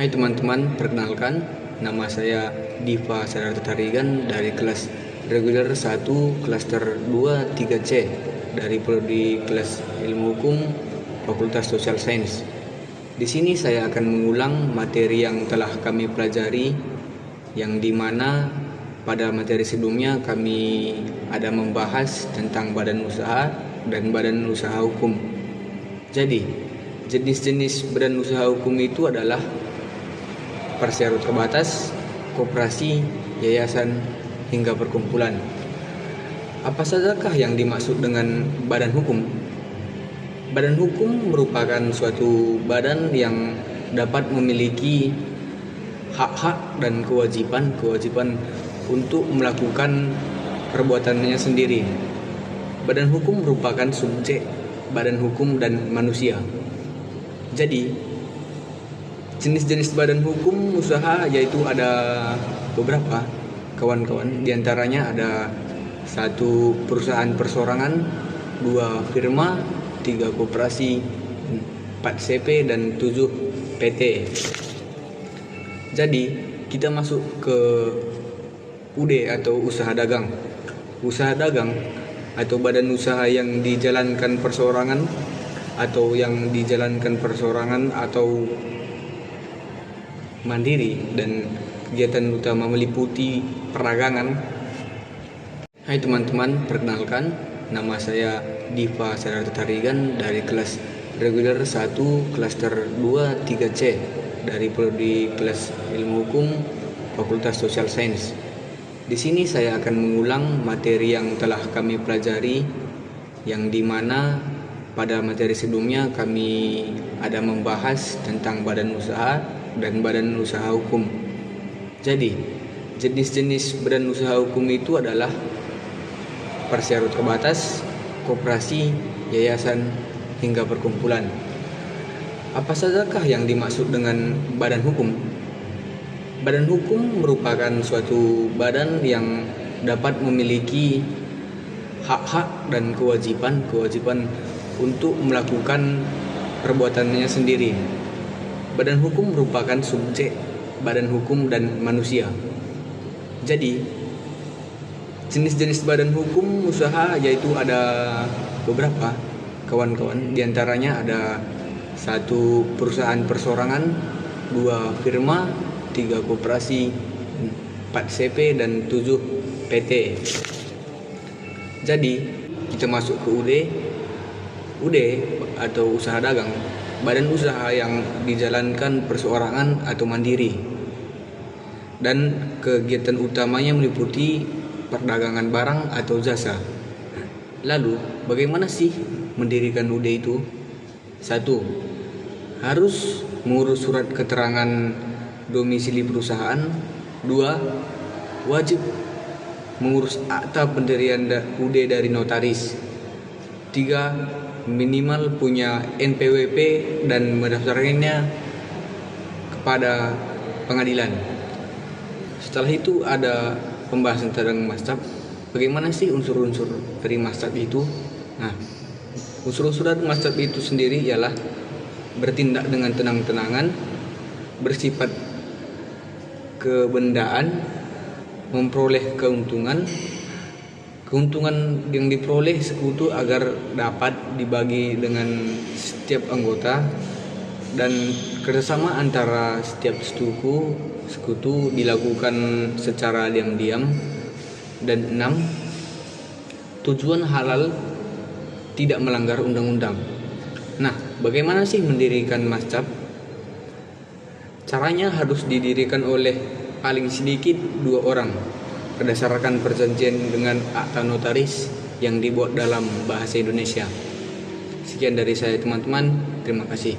Hai teman-teman, perkenalkan nama saya Diva Sadarta Tarigan dari kelas reguler 1 klaster 2 3C dari prodi kelas Ilmu Hukum Fakultas Social Science. Di sini saya akan mengulang materi yang telah kami pelajari, yang dimana pada materi sebelumnya kami ada membahas tentang badan usaha dan badan usaha hukum. Jadi, jenis-jenis badan usaha hukum itu adalah persyarat terbatas, koperasi, yayasan, hingga perkumpulan. Apa sajakah yang dimaksud dengan badan hukum? Badan hukum merupakan suatu badan yang dapat memiliki hak-hak dan kewajiban untuk melakukan perbuatannya sendiri. Badan hukum merupakan subjek badan hukum dan manusia. Jadi, jenis-jenis badan hukum usaha yaitu ada beberapa kawan-kawan. Di antaranya ada 1 perusahaan perseorangan, 2 firma, 3 koperasi, 4 CP dan 7 PT. Jadi kita masuk ke UD atau usaha dagang. Usaha dagang atau badan usaha yang dijalankan perseorangan atau mandiri dan kegiatan utama meliputi perdagangan. Hai teman-teman, perkenalkan nama saya Diva Sadarta Tarigan dari kelas reguler 1 klaster 2 3C dari prodi kelas Ilmu Hukum Fakultas Social Science. Di sini saya akan mengulang materi yang telah kami pelajari, yang dimana pada materi sebelumnya kami ada membahas tentang badan usaha dan badan usaha hukum. Jadi, jenis-jenis badan usaha hukum itu adalah persyarat terbatas, koperasi, yayasan, hingga perkumpulan. Apa sajakah yang dimaksud dengan badan hukum? Badan hukum merupakan suatu badan yang dapat memiliki hak-hak dan kewajiban untuk melakukan perbuatannya sendiri. Badan hukum merupakan subjek badan hukum dan manusia. Jadi, jenis-jenis badan hukum usaha yaitu ada beberapa kawan-kawan. Di antaranya ada 1 perusahaan perseorangan, 2 firma, 3 koperasi, 4 CP dan 7 PT. Jadi kita masuk ke UD atau usaha dagang, badan usaha yang dijalankan perseorangan atau mandiri, dan kegiatan utamanya meliputi perdagangan barang atau jasa. Lalu, bagaimana sih mendirikan UD itu? 1. Harus mengurus surat keterangan domisili perusahaan. 2. Wajib mengurus akta pendirian UD dari notaris. 3. Minimal punya NPWP dan mendaftarkannya kepada pengadilan. Setelah itu ada pembahasan tentang mazhab. Bagaimana sih unsur-unsur dari mazhab itu? Nah, unsur-unsur dari mazhab itu sendiri ialah bertindak dengan tenang-tenangan, bersifat kebendaan, memperoleh keuntungan yang diperoleh sekutu agar dapat dibagi dengan setiap anggota, dan kerjasama antara setiap sekutu dilakukan secara diam-diam. Dan 6. Tujuan halal, tidak melanggar undang-undang. Nah, bagaimana sih mendirikan mazhab? Caranya harus didirikan oleh paling sedikit 2 orang berdasarkan perjanjian dengan akta notaris yang dibuat dalam bahasa Indonesia. Sekian dari saya teman-teman, terima kasih.